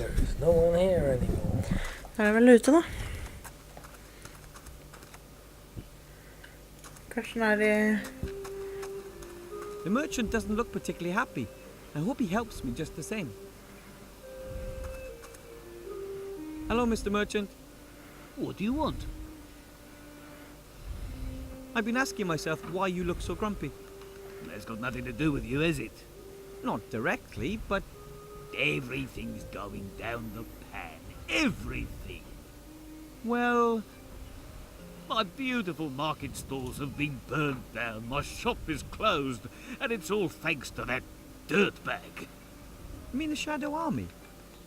There's no one here anymore. Da er det vel ute da. Kanskje den er i... The merchant doesn't look particularly happy. I hope he helps me just the same. Hello, Mr. Merchant. What do you want? I've been asking myself why you look so grumpy. That's got nothing to do with you, has it? Not directly, but... Everything's going down the pan. Everything. Well... My beautiful market stalls have been burned down, my shop is closed, and it's all thanks to that dirtbag. You mean the Shadow Army?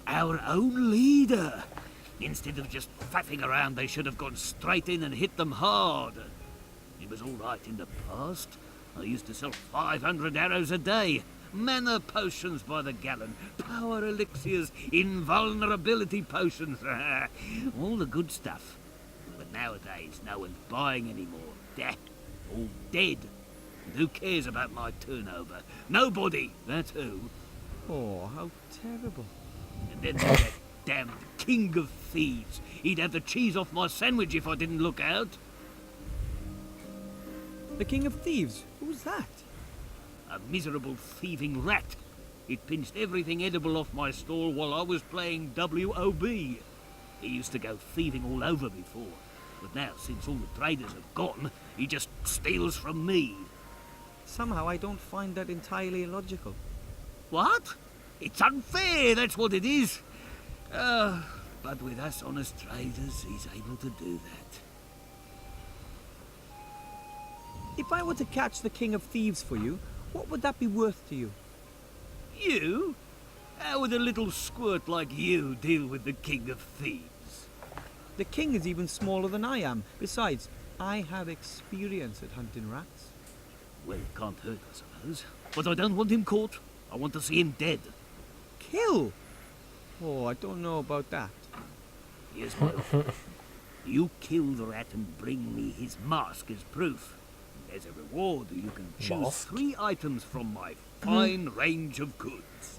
Our own leader. Instead of just faffing around, they should have gone straight in and hit them hard. It was all right in the past. I used to sell 500 arrows a day, mana potions by the gallon, power elixirs, invulnerability potions, all the good stuff. But nowadays, no one's buying anymore. They're all dead. And who cares about my turnover? Nobody, that's who. Oh, how terrible. And then there's that damned king of thieves. He'd have the cheese off my sandwich if I didn't look out. The King of Thieves? Who's that? A miserable thieving rat. It pinched everything edible off my stall while I was playing WOB. He used to go thieving all over before. But now, since all the traders have gone, he just steals from me. Somehow I don't find that entirely illogical. What? It's unfair, that's what it is. But with us honest traders, he's able to do that. If I were to catch the King of Thieves for you, what would that be worth to you? You? How would a little squirt like you deal with the King of Thieves? The king is even smaller than I am. Besides, I have experience at hunting rats. Well, it can't hurt, I suppose. But I don't want him caught. I want to see him dead. Kill? Oh, I don't know about that. Here's my offer. You kill the rat and bring me his mask as proof. As a reward, you can choose Mask? 3 items from my fine range of goods.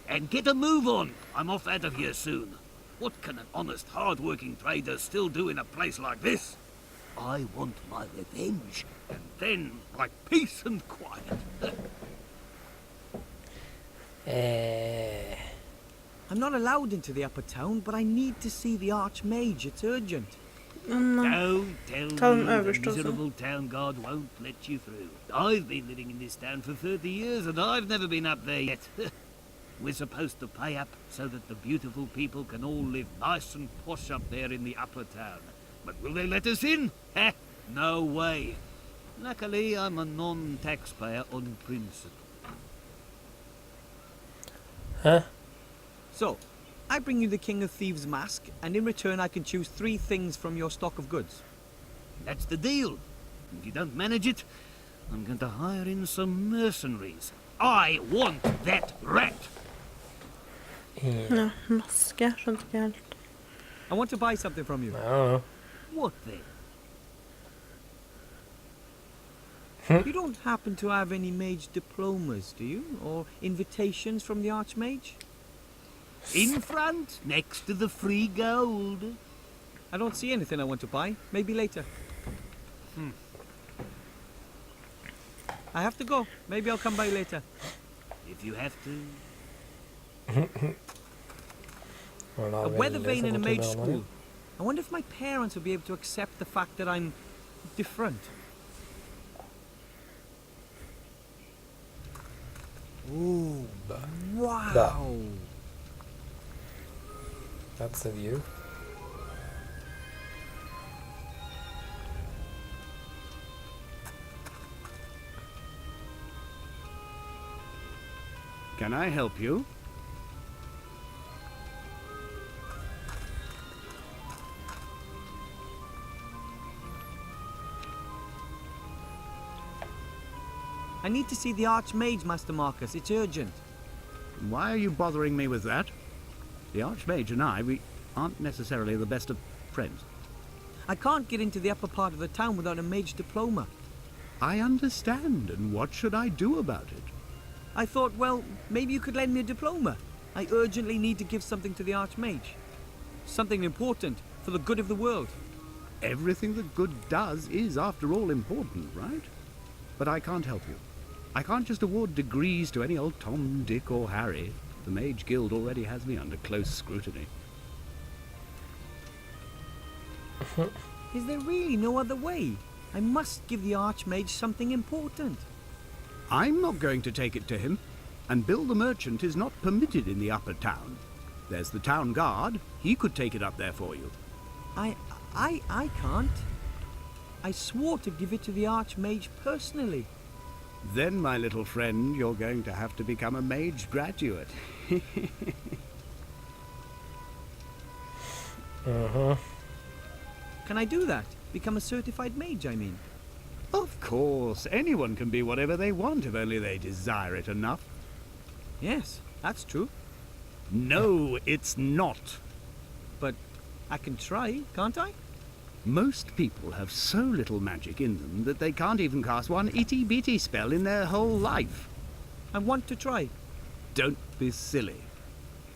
And get a move on. I'm off out of here soon. What can an honest, hard-working trader still do in a place like this? I want my revenge, and then my peace and quiet. I'm not allowed into the upper town, but I need to see the Archmage. It's urgent. Don't tell Ta den me the överst också. miserable town guard won't let you through. I've been living in this town for 30 years, and I've never been up there yet. We're supposed to pay up so that the beautiful people can all live nice and posh up there in the upper town. But will they let us in? Heh, no way. Luckily, I'm a non-taxpayer on principle. Huh? So, I bring you the King of Thieves mask, and in return I can choose 3 things from your stock of goods. That's the deal. If you don't manage it, I'm going to hire in some mercenaries. I want that rat! Ja, maske. Skjønte ikke helt. I want to buy something from you. I don't know. What then? You don't happen to have any mage diplomas, do you? Or invitations from the Archmage? In front, next to the free gold. I don't see anything I want to buy. Maybe later. I have to go. Maybe I'll come by later. If you have to. A weather vane in a mage school. I wonder if my parents will be able to accept the fact that I'm different. Ooh, wow. That's the view. Can I help you? I need to see the Archmage, Master Markus. It's urgent. Why are you bothering me with that? The Archmage and I, we aren't necessarily the best of friends. I can't get into the upper part of the town without a mage diploma. I understand, and what should I do about it? I thought, well, maybe you could lend me a diploma. I urgently need to give something to the Archmage. Something important for the good of the world. Everything that good does is, after all, important, right? But I can't help you. I can't just award degrees to any old Tom, Dick, or Harry. The Mage Guild already has me under close scrutiny. Is there really no other way? I must give the Archmage something important. I'm not going to take it to him, and Bill the Merchant is not permitted in the upper town. There's the town guard. He could take it up there for you. I can't. I swore to give it to the Archmage personally. Then, my little friend, you're going to have to become a mage graduate. Can I do that? Become a certified mage, I mean. Of course, anyone can be whatever they want if only they desire it enough. Yes, that's true. No, it's not. But I can try, can't I? Most people have so little magic in them that they can't even cast one itty-bitty spell in their whole life. I want to try. Don't be silly.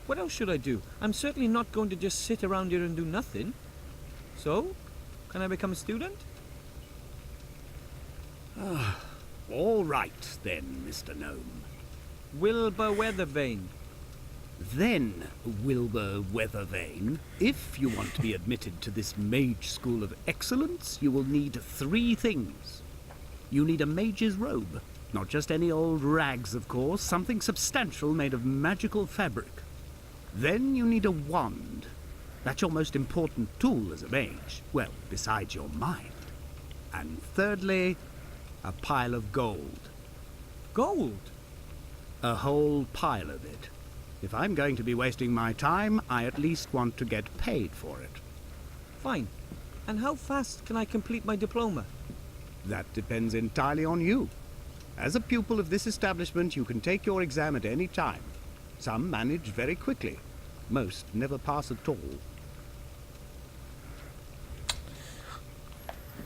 What else should I do? I'm certainly not going to just sit around here and do nothing. So, can I become a student? All right, then, Mr. Gnome. Wilbur Weathervane. Then, Wilbur Weathervane, if you want to be admitted to this Mage School of Excellence, you will need 3 things. You need a mage's robe. Not just any old rags, of course, something substantial made of magical fabric. Then you need a wand. That's your most important tool as a mage. Well, besides your mind. And thirdly, a pile of gold. Gold? A whole pile of it. If I'm going to be wasting my time, I at least want to get paid for it. Fine. And how fast can I complete my diploma? That depends entirely on you. As a pupil of this establishment, you can take your exam at any time. Some manage very quickly. Most never pass at all.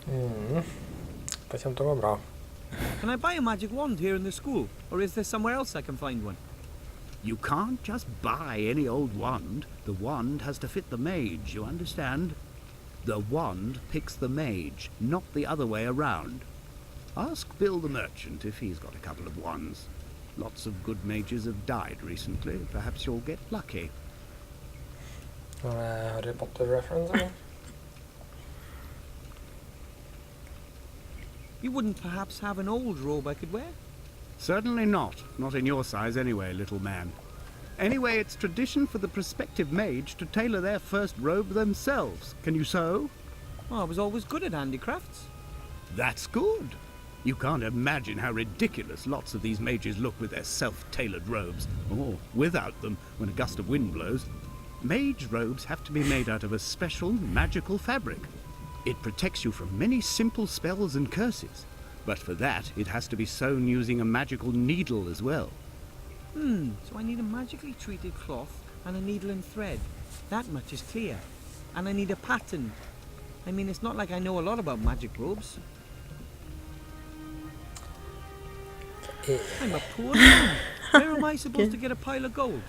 Det kommer inte att gå bra. Can I buy a magic wand here in the school? Or is there somewhere else I can find one? You can't just buy any old wand. The wand has to fit the mage, you understand? The wand picks the mage, not the other way around. Ask Bill the Merchant if he's got a couple of wands. Lots of good mages have died recently. Perhaps you'll get lucky. Harry Potter reference eller? You wouldn't perhaps have an old robe I could wear? Certainly not. Not in your size anyway, little man. Anyway, it's tradition for the prospective mage to tailor their first robe themselves. Can you sew? Well, I was always good at handicrafts. That's good. You can't imagine how ridiculous lots of these mages look with their self-tailored robes, or without them when a gust of wind blows. Mage robes have to be made out of a special magical fabric. It protects you from many simple spells and curses, but for that it has to be sewn using a magical needle as well. So I need a magically treated cloth and a needle and thread. That much is clear. And I need a pattern. I mean, it's not like I know a lot about magic robes. I'm a poor man. Where am I supposed to get a pile of gold?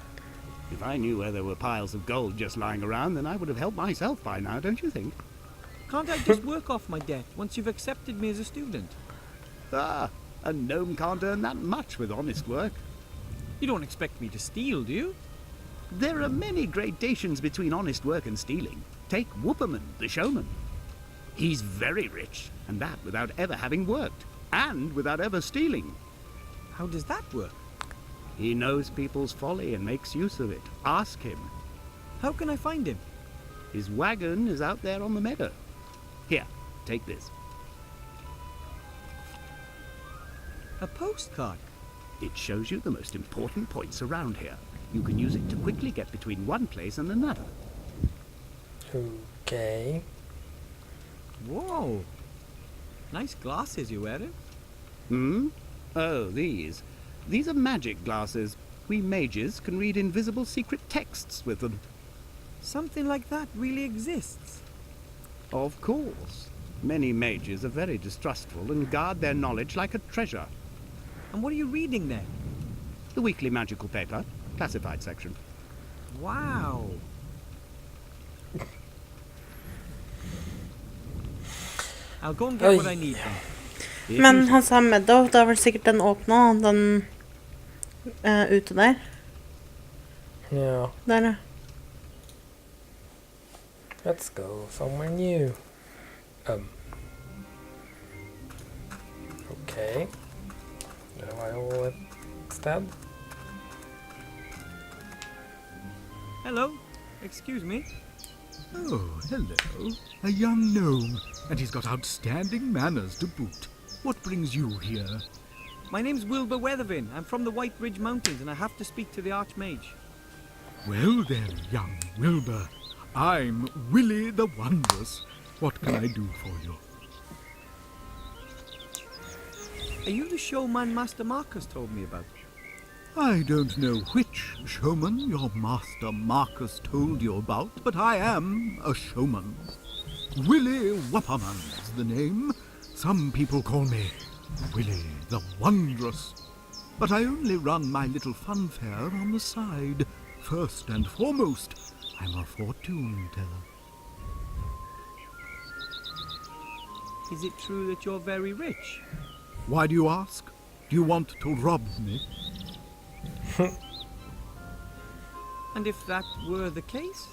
If I knew where there were piles of gold just lying around, then I would have helped myself by now, don't you think? Can't I just work off my debt once you've accepted me as a student? Ah, a gnome can't earn that much with honest work. You don't expect me to steal, do you? There are many gradations between honest work and stealing. Take Whooperman, the showman. He's very rich, and that without ever having worked, and without ever stealing. How does that work? He knows people's folly and makes use of it. Ask him. How can I find him? His wagon is out there on the meadow. Here, take this. A postcard? It shows you the most important points around here. You can use it to quickly get between one place and another. Okay. Whoa. Nice glasses you're wearing. Oh, these. These are magic glasses. We mages can read invisible secret texts with them. Something like that really exists. Of course. Many mages are very distrustful and guard their knowledge like a treasure. And what are you reading there? The weekly magical paper, classified section. Wow. I'll go and get what I need then. Men han sa Meadow, da var det sikkert den åpna, den ute der. Yeah. Der, ja. Let's go somewhere new. Okay. Det var jo et sted. Hello. Excuse me. Oh, hello. A young gnome, and he's got outstanding manners to boot. What brings you here? My name's Wilbur Weathervin. I'm from the White Ridge Mountains, and I have to speak to the Archmage. Well then, young Wilbur, I'm Willie the Wondrous. What can I do for you? Are you the showman Master Markus told me about? I don't know which showman your master Markus told you about, but I am a showman. Willie Wapperman's the name. Some people call me Willie the Wondrous. But I only run my little funfair on the side. First and foremost, I'm a fortune teller. Is it true that you're very rich? Why do you ask? Do you want to rob me? And if that were the case?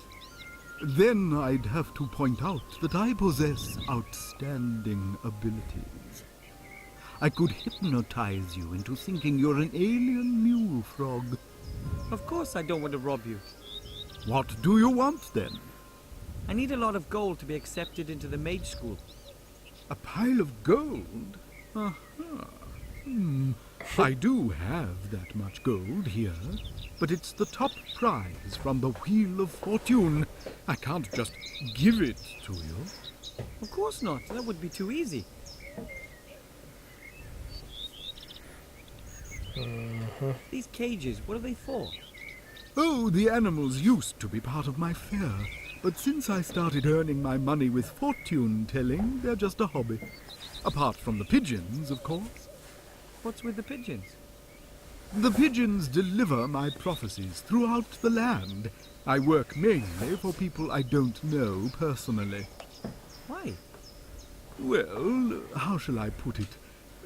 Then I'd have to point out that I possess outstanding abilities. I could hypnotize you into thinking you're an alien mule frog. Of course I don't want to rob you. What do you want then? I need a lot of gold to be accepted into the mage school. A pile of gold? Aha. I do have that much gold here, but it's the top prize from the Wheel of Fortune. I can't just give it to you. Of course not. That would be too easy. These cages, what are they for? Oh, the animals used to be part of my fare, but since I started earning my money with fortune telling, they're just a hobby. Apart from the pigeons, of course. What's with the pigeons? The pigeons deliver my prophecies throughout the land. I work mainly for people I don't know personally. Why? Well, how shall I put it?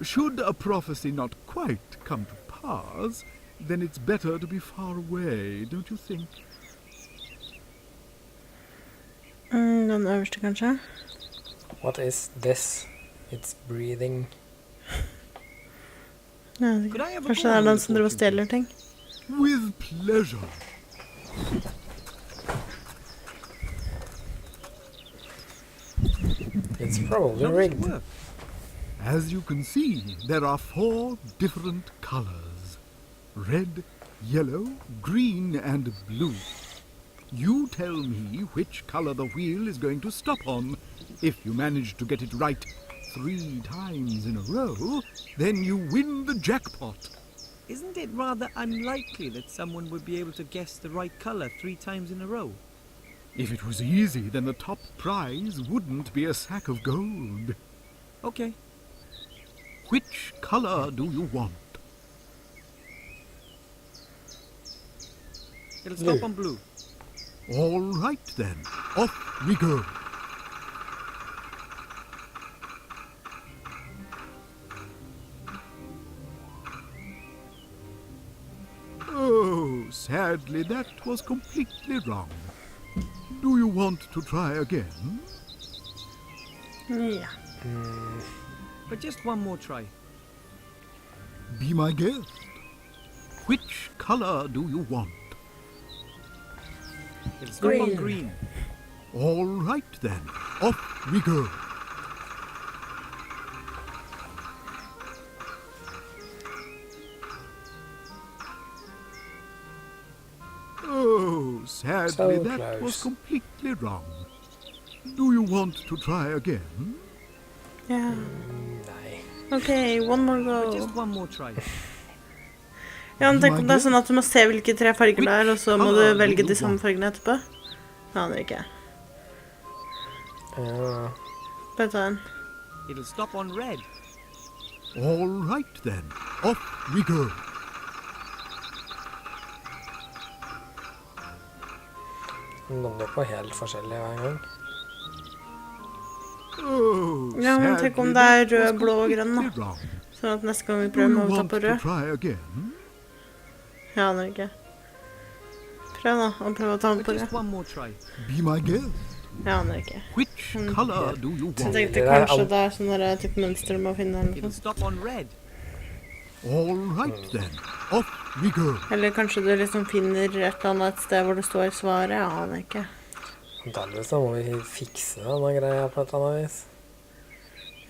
Should a prophecy not quite come to pass, then it's better to be far away, don't you think? Den øverste, kanskje? What is this? It's breathing. Ja, Could I have a kanskje go det on den with som driver og fortune stjeler ting. With pleasure. It's probably How does it rigged. work? As you can see, there are 4 different colors. Red, yellow, green, and blue. You tell me which color the wheel is going to stop on. If you manage to get it right 3 times in a row, then you win the jackpot. Isn't it rather unlikely that someone would be able to guess the right color 3 times in a row? If it was easy, then the top prize wouldn't be a sack of gold. Okay. Which color do you want? It'll stop Blue. on blue. All right then, off we go. Oh, sadly that was completely wrong. Do you want to try again? Ja. But just one more try. Be my guest. Which color do you want? It'll stop on Green. green. All right then, off we go. Oh, sadly So that close. was completely wrong. Do you want to try again? Ja. Nei. Ok, one more But go. just one more try. Ja, men tenk om det er sånn at du må se hvilke 3 farger det er, og så må du velge de samme fargene etterpå. Det aner jeg ikke. Ja. Bare ta en. It'll stop on red. All right then, off we go. Den lander på helt forskjellig hver gang. Oh, Ja, men tenk om det er rød, blå og grønn, da. wrong. Sånn at neste gang vi Do prøver, you må vi ta want på to rød. try again? Jeg aner ikke. Prøv da, å prøve å ta den But på just rød. one more try. Be my guest. Jeg aner ikke. Which color do you Så jeg want? tenkte Det er kanskje det er sånn der type mønster du må finne eller It'll noe sånt. stop on red. All right then. Off we go. Eller kanskje du liksom finner et eller annet sted hvor det står svaret, jeg aner ikke. Antageligvis så må vi fikse denne greia på et eller annet vis.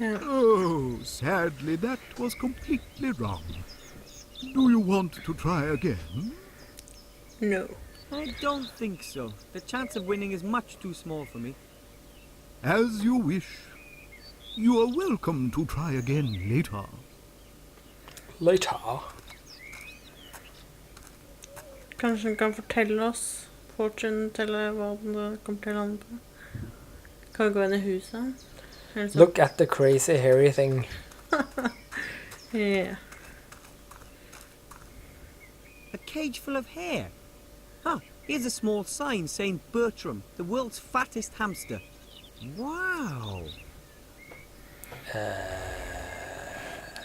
Ja. Oh, sadly that was completely wrong. Do you want to try again? No. I don't think so. The chance of winning is much too small for me. As you wish. You are welcome to try again later. Later. Kanskje hun kan fortelle oss, fortune teller hva den kommer til å lande på. Kan vi gå inn i huset? Eller sånn? Look at the crazy hairy thing. Ja. A cage full of hair. Huh, here's a small sign saying Bertram, the world's fattest hamster. Wow.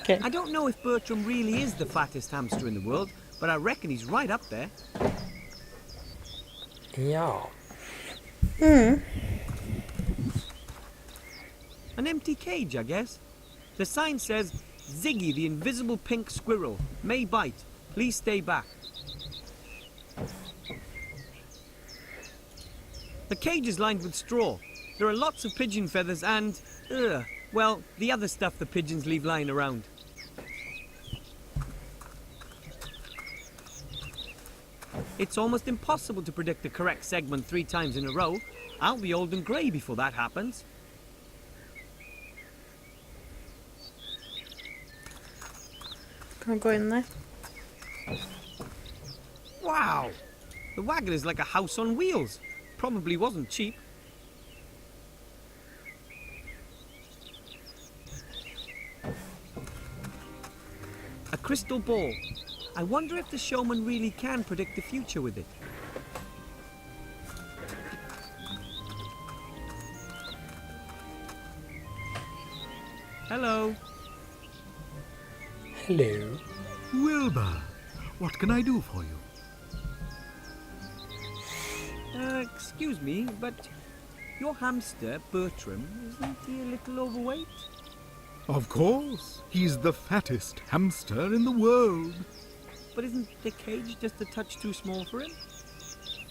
Okay. I don't know if Bertram really is the fattest hamster in the world, but I reckon he's right up there. Ja. An empty cage, I guess. The sign says, Ziggy the invisible pink squirrel, may bite. Please stay back. The cage is lined with straw. There are lots of pigeon feathers and, well, the other stuff the pigeons leave lying around. It's almost impossible to predict the correct segment 3 times in a row. I'll be old and grey before that happens. Kan vi gå inn der? Wow! The wagon is like a house on wheels. Probably wasn't cheap. A crystal ball. I wonder if the showman really can predict the future with it. Hello. Hello. Wilbur, what can I do for you? Excuse me, but your hamster, Bertram, isn't he a little overweight? Of course, he's the fattest hamster in the world. But isn't the cage just a touch too small for him?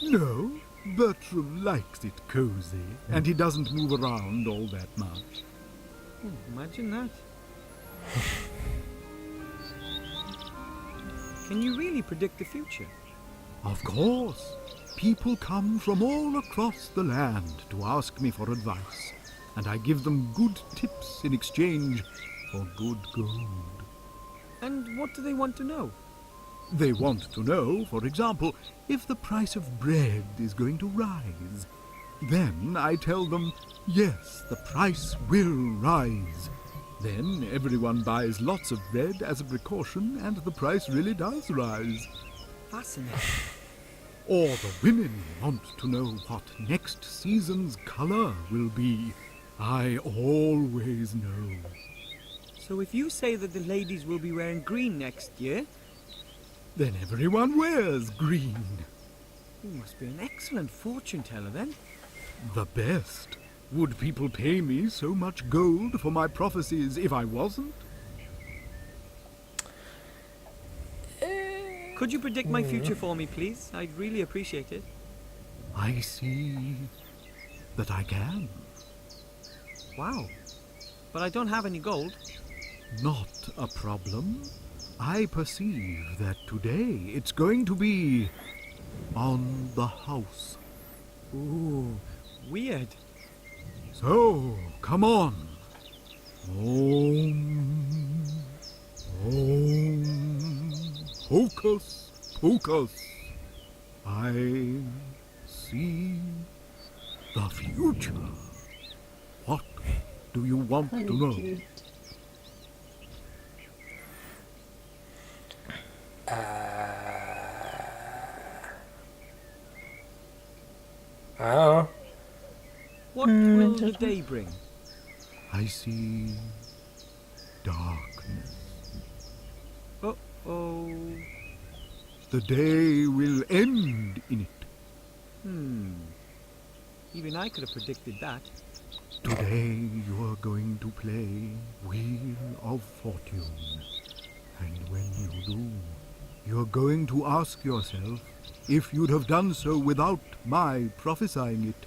No, Bertram likes it cozy, and he doesn't move around all that much. Imagine that. Can you really predict the future? Of course. People come from all across the land to ask me for advice, and I give them good tips in exchange for good gold. And what do they want to know? They want to know, for example, if the price of bread is going to rise. Then I tell them, yes, the price will rise. Then everyone buys lots of bread as a precaution, and the price really does rise. Fascinating. Or the women want to know what next season's color will be. I always know. So if you say that the ladies will be wearing green next year, Then everyone wears green. you must be an excellent fortune teller then. The best. Would people pay me so much gold for my prophecies if I wasn't? Could you predict my future for me, please? I'd really appreciate it. I see that I can. Wow. But I don't have any gold. Not a problem. I perceive that today it's going to be on the house. Ooh, weird. So, come on. Om. Om. Hocus pocus. I see the future. What do you want to know? Ja. What will the interesting. day bring? I see darkness. Uh-oh. The day will end in it. Even I could have predicted that. Today you are going to play Wheel of Fortune. And when you do, you're going to ask yourself if you'd have done so without my prophesying it.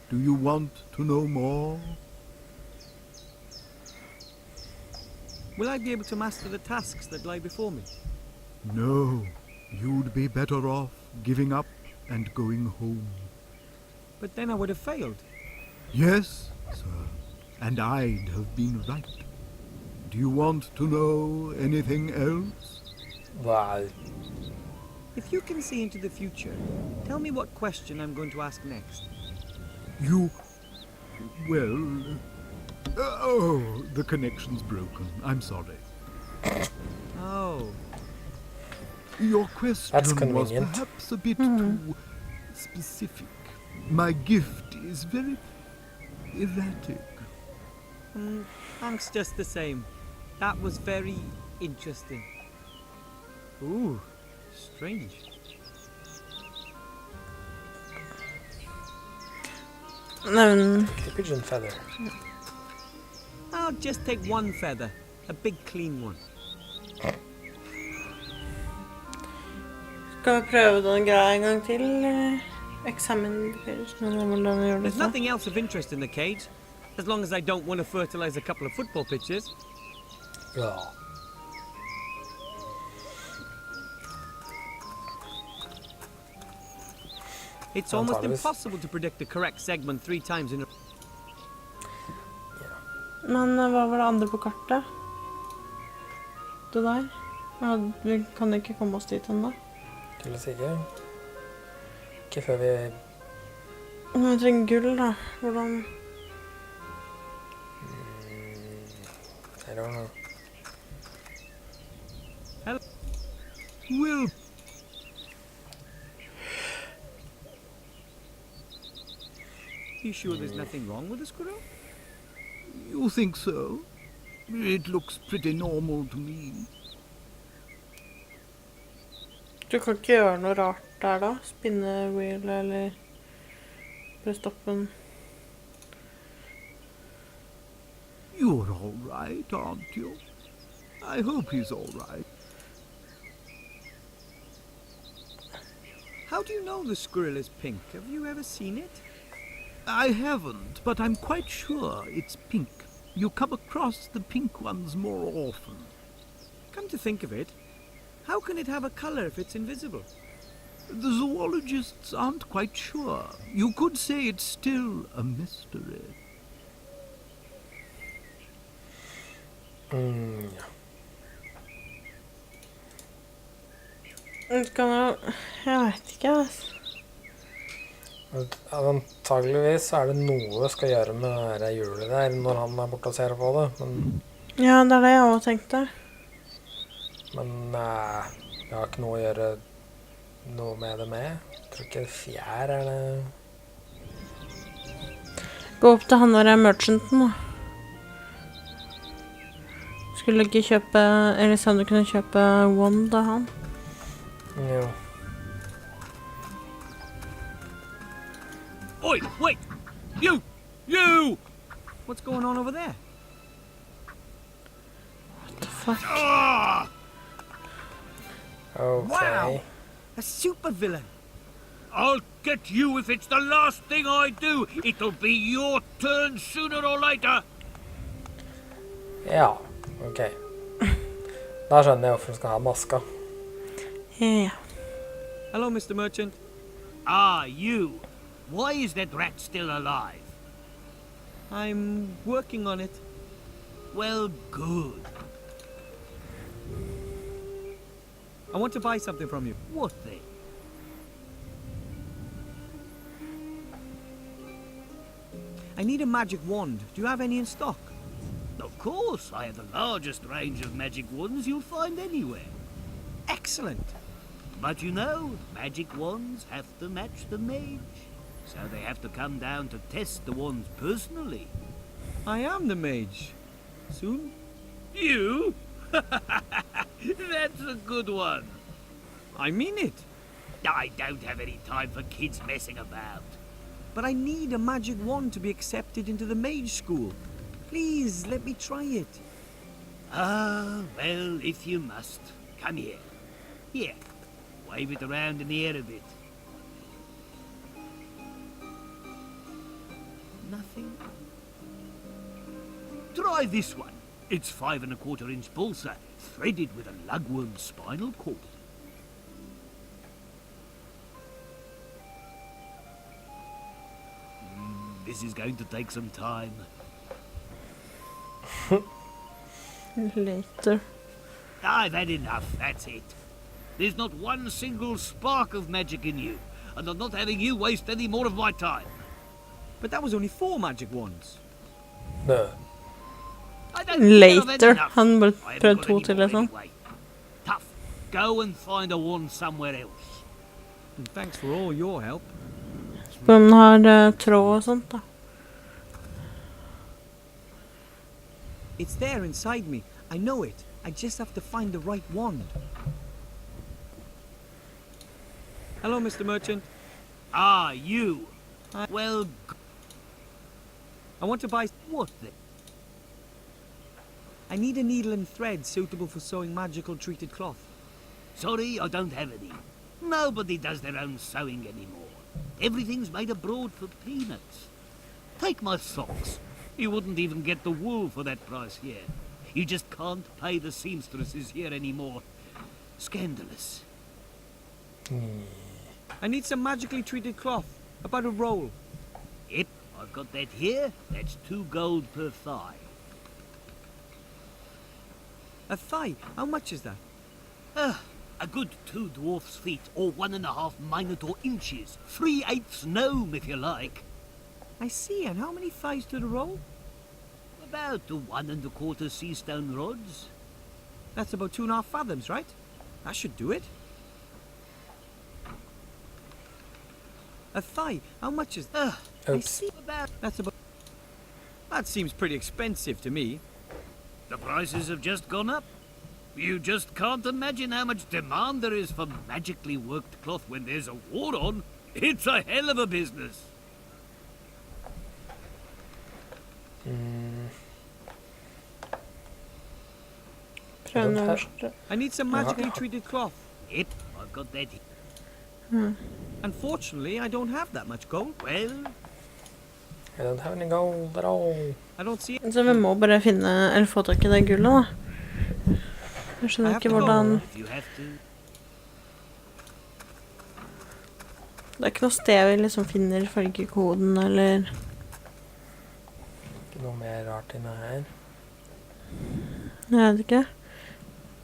Do you want to know more? Will I be able to master the tasks that lie before me? No, you'd be better off giving up and going home. But then I would have failed. Yes, sir, and I'd have been right. Do you want to know anything else? Wow. If you can see into the future, tell me what question I'm going to ask next. Oh, the connection's broken. I'm sorry. Oh, Your That's question was convenient. perhaps a bit too specific. My gift is very erratic. thanks just the same. That was very interesting. Ooh, strange. Nei, men The pigeon feather. I'll just take one feather. A big clean one. skal vi prøve den greia en gang til? Examine indicators. Men det var den vi gjorde There's så. nothing else of interest in the cage. As long as I don't want to fertilize a couple of football pitches. Ja. It's almost Antageligvis. impossible to predict the correct segment 3 times in a... Men hva var det andre på kartet? Det der? Ja, vi kan ikke komme oss dit ennå. Tydeligvis ikke. Ikke før vi... Men vi trenger gull, da. Hvordan... I don't know. Well, You sure there's nothing wrong with the squirrel? you think so? It looks pretty normal to me. Du kan ikke gjøre noe rart der da? Spinne wheel eller... Bare stoppe den. You're all right, aren't you? I hope he's all right. How do you know the squirrel is pink? Have you ever seen it? I haven't, but I'm quite sure it's pink. You come across the pink ones more often. Come to think of it, how can it have a color if it's invisible? The zoologists aren't quite sure. You could say it's still a mystery. Ja. Det kan jo... Jeg vet ikke, altså. Antageligvis er det noe vi skal gjøre med det hjulet der når han er borte og ser på det, men... Ja, det er det jeg også tenkte. Men jeg har ikke noe å gjøre noe med det med. Jeg tror ikke fjær er det... Gå opp til han der merchanten da. Skulle ikke kjøpe... Eller sa du kunne kjøpe one da han? Jo. Oi, wait! You! You! What's going on over there? What the fuck? Ah! Okay. Wow! A supervillain! I'll get you if it's the last thing I do. It'll be your turn sooner or later. Ja, ok. Da skjønner jeg hvorfor du skal ha maska. Ja. Hello, Mr. Merchant. Ah, you. Why is that rat still alive? I'm working on it. Well, good. I want to buy something from you. What then? I need a magic wand. Do you have any in stock? Of course, I have the largest range of magic wands you'll find anywhere. Excellent. But you know, magic wands have to match the mage. So they have to come down to test the wands personally. I am the mage. Soon? You? That's a good one. I mean it. I don't have any time for kids messing about. But I need a magic wand to be accepted into the mage school. Please, let me try it. Ah, well, if you must. Come here. Here. Wave it around in the air a bit. Nothing. Try this one. It's 5 1/4 inch balsa, threaded with a lugworm's spinal cord. This is going to take some time. Later. I've had enough, that's it. There's not one single spark of magic in you, and I'm not having you waste any more of my time. But that was only 4 magic wands. No. I don't think I've had Later. enough. Han bare I haven't prøvd got 2 any til, more liksom. anyway. Tough. Go and find a wand somewhere else. And thanks for all your help. Spør om den har tråd og sånt, da. It's there inside me. I know it. I just have to find the right wand. Hello, Mr. Merchant. Ah, you. Hi. Well, I want to buy... what then? I need a needle and thread suitable for sewing magical treated cloth. Sorry, I don't have any. Nobody does their own sewing anymore. Everything's made abroad for peanuts. Take my socks. You wouldn't even get the wool for that price here. You just can't pay the seamstresses here anymore. Scandalous. I need some magically treated cloth. About a roll. Yep, I've got that here. That's 2 gold per thigh. A thigh? How much is that? A good 2 dwarf's feet, or 1.5 minotaur inches. 3/8 gnome, if you like. I see. And how many thighs to the roll? About 1 1/4 sea stone rods. That's about 2.5 fathoms, right? That should do it. A thigh? How much is that? I Oops. see. About That's about... That seems pretty expensive to me. the prices have just gone up. You just can't imagine how much demand there is for magically worked cloth when there's a war on. It's a hell of a business. Prøv den Den her. øverste. I need some magically treated cloth. Yep, I've got that here. Unfortunately, I don't have that much gold. Well, I don't have any gold at all. I don't see it. Så vi må bare finne, eller få tak i det gullet, da. Jeg skjønner ikke hvordan... if you have to. Det er ikke noe sted vi liksom finner fargekoden, eller... Ikke noe mer rart inne her. Jeg vet ikke.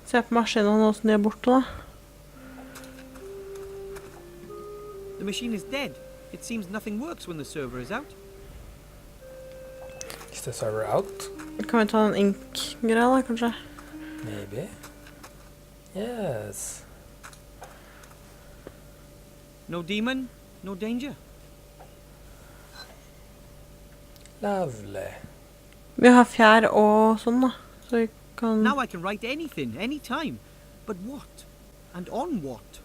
Se på maskinen nå som de er borte, da. The machine is dead. It seems nothing works when the server is out. Is the server out? Kan vi ta den ink-greia da, kanskje? Maybe. Yes. No demon, no danger. Lovely. Vi har fjær og sånn, da. Så vi kan... Now I can write anything, anytime. But what? And on what?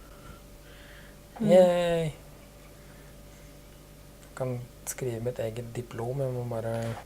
Yay! Jeg kan skrive mitt eget diplom, jeg må bare